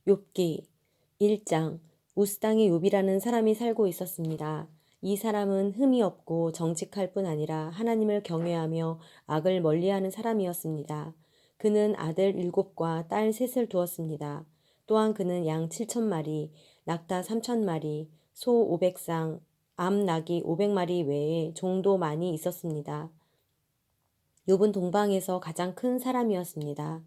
욥기 1장. 우스 땅에 욥이라는 사람이 살고 있었습니다. 이 사람은 흠이 없고 정직할 뿐 아니라 하나님을 경외하며 악을 멀리하는 사람이었습니다. 그는 아들 7과 딸 3을 두었습니다. 또한 그는 양 7,000마리, 낙타 3,000마리, 소 500쌍, 암 낙이 500마리 외에 종도 많이 있었습니다. 욥은 동방에서 가장 큰 사람이었습니다.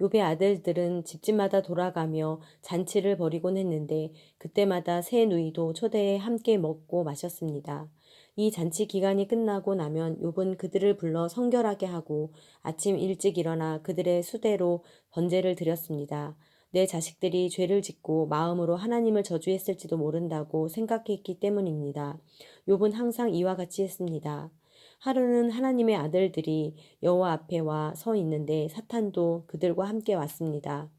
욥의 아들들은 집집마다 돌아가며 잔치를 벌이곤 했는데 그때마다 새 누이도 초대해 함께 먹고 마셨습니다. 이 잔치 기간이 끝나고 나면 욥은 그들을 불러 성결하게 하고 아침 일찍 일어나 그들의 수대로 번제를 드렸습니다. 내 자식들이 죄를 짓고 마음으로 하나님을 저주했을지도 모른다고 생각했기 때문입니다. 욥은 항상 이와 같이 했습니다. 하루는 하나님의 아들들이 여호와 앞에 와 서 있는데 사탄도 그들과 함께 왔습니다.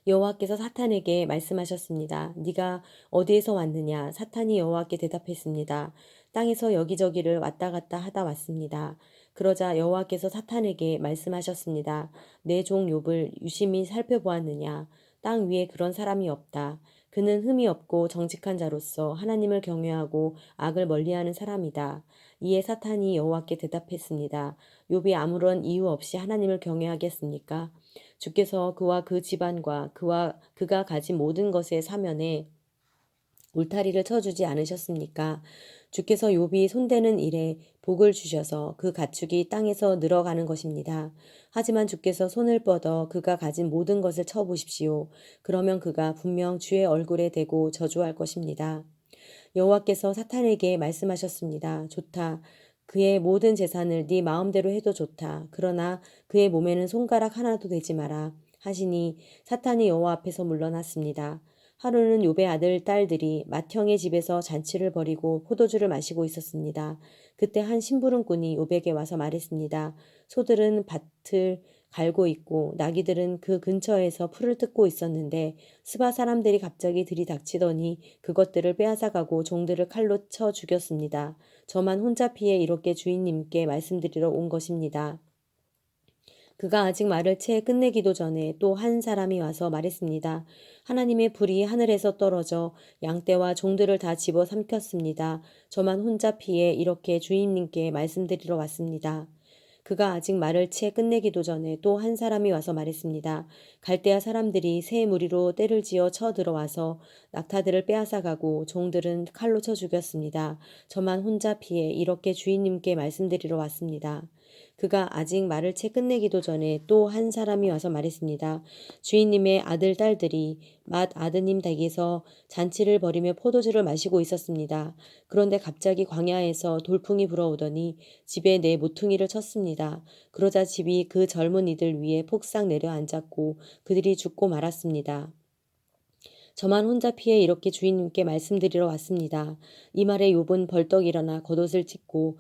여호와께서 사탄에게 말씀하셨습니다. 네가 어디에서 왔느냐? 사탄이 여호와께 대답했습니다. 땅에서 여기저기를 왔다 갔다 하다 왔습니다. 그러자 여호와께서 사탄에게 말씀하셨습니다. 내 종 욥을 유심히 살펴보았느냐? 땅 위에 그런 사람이 없다. 그는 흠이 없고 정직한 자로서 하나님을 경외하고 악을 멀리하는 사람이다. 이에 사탄이 여호와께 대답했습니다. 욥이 아무런 이유 없이 하나님을 경외하겠습니까? 주께서 그와 그 집안과 그가 가진 모든 것의 사면에 울타리를 쳐주지 않으셨습니까? 주께서 욥이 손대는 일에 복을 주셔서 그 가축이 땅에서 늘어가는 것입니다. 하지만 주께서 손을 뻗어 그가 가진 모든 것을 쳐보십시오. 그러면 그가 분명 주의 얼굴에 대고 저주할 것입니다. 여호와께서 사탄에게 말씀하셨습니다. 좋다. 그의 모든 재산을 네 마음대로 해도 좋다. 그러나 그의 몸에는 손가락 하나도 대지 마라. 하시니 사탄이 여호와 앞에서 물러났습니다. 하루는 욥의 아들 딸들이 맏형의 집에서 잔치를 벌이고 포도주를 마시고 있었습니다. 그때 한 심부름꾼이 욥에게 와서 말했습니다. 소들은 밭을 갈고 있고 나귀들은 그 근처에서 풀을 뜯고 있었는데 스바 사람들이 갑자기 들이닥치더니 그것들을 빼앗아가고 종들을 칼로 쳐 죽였습니다. 저만 혼자 피해 이렇게 주인님께 말씀드리러 온 것입니다. 그가 아직 말을 채 끝내기도 전에 또 한 사람이 와서 말했습니다. 하나님의 불이 하늘에서 떨어져 양떼와 종들을 다 집어삼켰습니다. 저만 혼자 피해 이렇게 주인님께 말씀드리러 왔습니다. 그가 아직 말을 채 끝내기도 전에 또 한 사람이 와서 말했습니다. 갈대아 사람들이 새 무리로 떼를 지어 쳐 들어와서 낙타들을 빼앗아가고 종들은 칼로 쳐 죽였습니다. 저만 혼자 피해 이렇게 주인님께 말씀드리러 왔습니다. 그가 아직 말을 채 끝내기도 전에 또 한 사람이 와서 말했습니다. 주인님의 아들, 딸들이 맏 아드님 댁에서 잔치를 벌이며 포도주를 마시고 있었습니다. 그런데 갑자기 광야에서 돌풍이 불어오더니 집에 내 모퉁이를 쳤습니다. 그러자 집이 그 젊은이들 위에 폭삭 내려앉았고 그들이 죽고 말았습니다. 저만 혼자 피해 이렇게 주인님께 말씀드리러 왔습니다. 이 말에 욥은 벌떡 일어나 겉옷을 찢고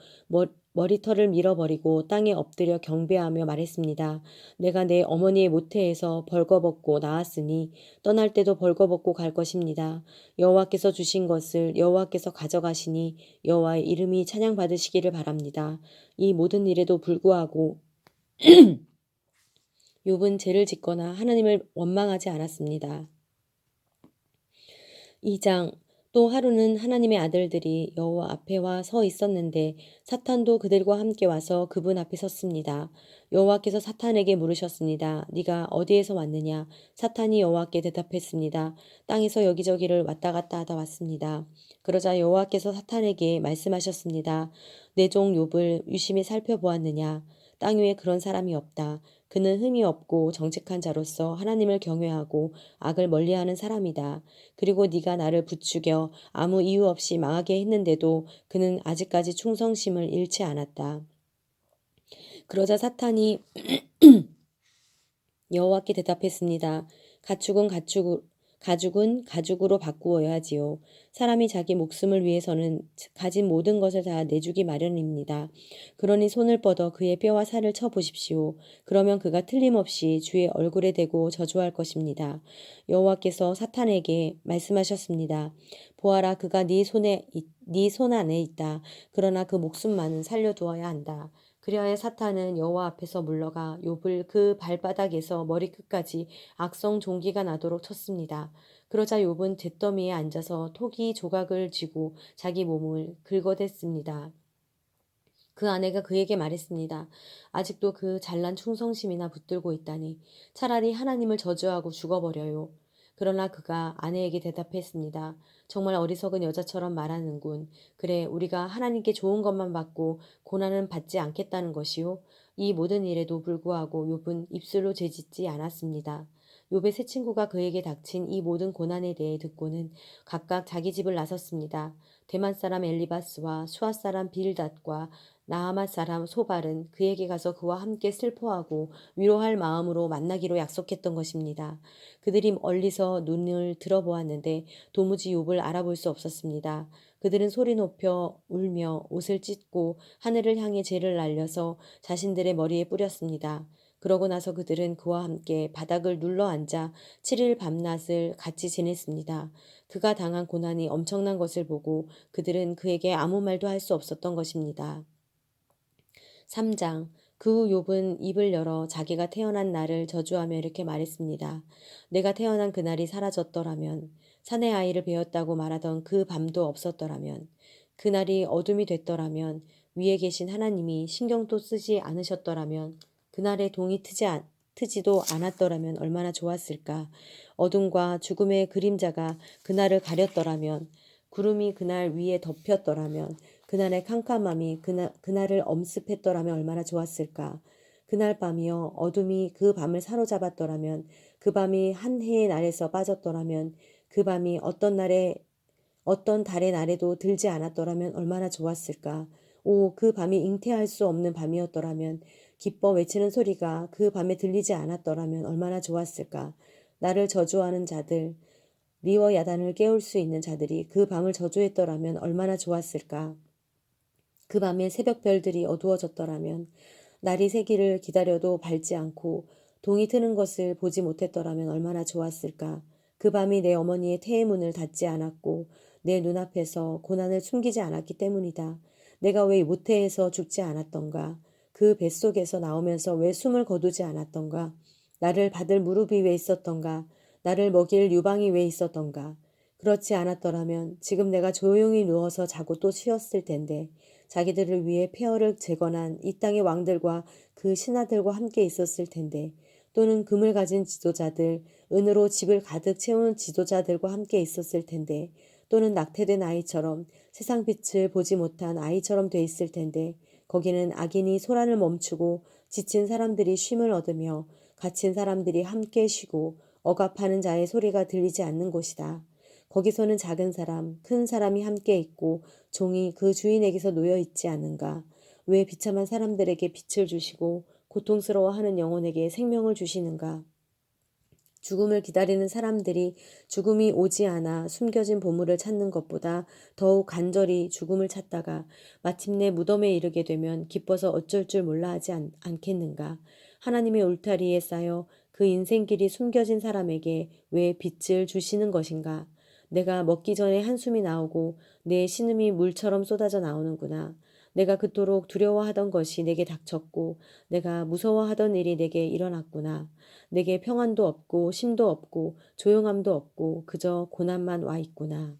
머리털을 밀어버리고 땅에 엎드려 경배하며 말했습니다. 내가 내 어머니의 모태에서 벌거벗고 나왔으니 떠날 때도 벌거벗고 갈 것입니다. 여호와께서 주신 것을 여호와께서 가져가시니 여호와의 이름이 찬양받으시기를 바랍니다. 이 모든 일에도 불구하고 욥은 죄를 짓거나 하나님을 원망하지 않았습니다. 2장. 또 하루는 하나님의 아들들이 여호와 앞에 와 서 있었는데 사탄도 그들과 함께 와서 그분 앞에 섰습니다. 여호와께서 사탄에게 물으셨습니다. 네가 어디에서 왔느냐? 사탄이 여호와께 대답했습니다. 땅에서 여기저기를 왔다 갔다 하다 왔습니다. 그러자 여호와께서 사탄에게 말씀하셨습니다. 내 종 욥을 유심히 살펴보았느냐? 땅 위에 그런 사람이 없다. 그는 흠이 없고 정직한 자로서 하나님을 경외하고 악을 멀리하는 사람이다. 그리고 네가 나를 부추겨 아무 이유 없이 망하게 했는데도 그는 아직까지 충성심을 잃지 않았다. 그러자 사탄이 여호와께 대답했습니다. 가죽은 가죽으로 바꾸어야지요. 사람이 자기 목숨을 위해서는 가진 모든 것을 다 내주기 마련입니다. 그러니 손을 뻗어 그의 뼈와 살을 쳐보십시오. 그러면 그가 틀림없이 주의 얼굴에 대고 저주할 것입니다. 여호와께서 사탄에게 말씀하셨습니다. 보아라, 그가 네 손 안에 있다. 그러나 그 목숨만은 살려두어야 한다. 그리하여 사탄은 여호와 앞에서 물러가 욥을 그 발바닥에서 머리끝까지 악성 종기가 나도록 쳤습니다. 그러자 욥은 잿더미에 앉아서 토기 조각을 쥐고 자기 몸을 긁어댔습니다. 그 아내가 그에게 말했습니다. 아직도 그 잘난 충성심이나 붙들고 있다니 차라리 하나님을 저주하고 죽어버려요. 그러나 그가 아내에게 대답했습니다. 정말 어리석은 여자처럼 말하는군. 그래, 우리가 하나님께 좋은 것만 받고 고난은 받지 않겠다는 것이요. 이 모든 일에도 불구하고 욥은 입술로 죄짓지 않았습니다. 욥의 세 친구가 그에게 닥친 이 모든 고난에 대해 듣고는 각각 자기 집을 나섰습니다. 대만 사람 엘리바스와 수아 사람 빌닷과 나아맛 사람 소발은 그에게 가서 그와 함께 슬퍼하고 위로할 마음으로 만나기로 약속했던 것입니다. 그들이 멀리서 눈을 들어보았는데 도무지 욥을 알아볼 수 없었습니다. 그들은 소리 높여 울며 옷을 찢고 하늘을 향해 재를 날려서 자신들의 머리에 뿌렸습니다. 그러고 나서 그들은 그와 함께 바닥을 눌러 앉아 7일 밤낮을 같이 지냈습니다. 그가 당한 고난이 엄청난 것을 보고 그들은 그에게 아무 말도 할 수 없었던 것입니다. 3장. 그 후 욥은 입을 열어 자기가 태어난 날을 저주하며 이렇게 말했습니다. 내가 태어난 그날이 사라졌더라면, 사내 아이를 베었다고 말하던 그 밤도 없었더라면, 그날이 어둠이 됐더라면, 위에 계신 하나님이 신경도 쓰지 않으셨더라면, 그날에 동이 트지도 않았더라면 얼마나 좋았을까. 어둠과 죽음의 그림자가 그날을 가렸더라면, 구름이 그날 위에 덮였더라면, 그날의 캄캄함이 그날을 엄습했더라면 얼마나 좋았을까. 그날 밤이여 어둠이 그 밤을 사로잡았더라면, 그 밤이 한 해의 날에서 빠졌더라면, 그 밤이 어떤 달의 날에도 들지 않았더라면 얼마나 좋았을까. 오, 그 밤이 잉태할 수 없는 밤이었더라면, 기뻐 외치는 소리가 그 밤에 들리지 않았더라면 얼마나 좋았을까. 나를 저주하는 자들, 리워 야단을 깨울 수 있는 자들이 그 밤을 저주했더라면 얼마나 좋았을까. 그 밤에 새벽별들이 어두워졌더라면, 날이 새기를 기다려도 밝지 않고 동이 트는 것을 보지 못했더라면 얼마나 좋았을까. 그 밤이 내 어머니의 태의 문을 닫지 않았고 내 눈앞에서 고난을 숨기지 않았기 때문이다. 내가 왜 모태에서 죽지 않았던가. 그 뱃속에서 나오면서 왜 숨을 거두지 않았던가. 나를 받을 무릎이 왜 있었던가. 나를 먹일 유방이 왜 있었던가. 그렇지 않았더라면 지금 내가 조용히 누워서 자고 또 쉬었을 텐데 자기들을 위해 폐허를 재건한 이 땅의 왕들과 그 신하들과 함께 있었을 텐데 또는 금을 가진 지도자들, 은으로 집을 가득 채운 지도자들과 함께 있었을 텐데 또는 낙태된 아이처럼 세상 빛을 보지 못한 아이처럼 돼 있을 텐데 거기는 악인이 소란을 멈추고 지친 사람들이 쉼을 얻으며 갇힌 사람들이 함께 쉬고 억압하는 자의 소리가 들리지 않는 곳이다. 거기서는 작은 사람, 큰 사람이 함께 있고 종이 그 주인에게서 놓여 있지 않은가? 왜 비참한 사람들에게 빛을 주시고 고통스러워하는 영혼에게 생명을 주시는가? 죽음을 기다리는 사람들이 죽음이 오지 않아 숨겨진 보물을 찾는 것보다 더욱 간절히 죽음을 찾다가 마침내 무덤에 이르게 되면 기뻐서 어쩔 줄 몰라 하지 않겠는가? 하나님의 울타리에 쌓여 그 인생길이 숨겨진 사람에게 왜 빛을 주시는 것인가? 내가 먹기 전에 한숨이 나오고 내 신음이 물처럼 쏟아져 나오는구나. 내가 그토록 두려워하던 것이 내게 닥쳤고 내가 무서워하던 일이 내게 일어났구나. 내게 평안도 없고 쉼도 없고 조용함도 없고 그저 고난만 와 있구나.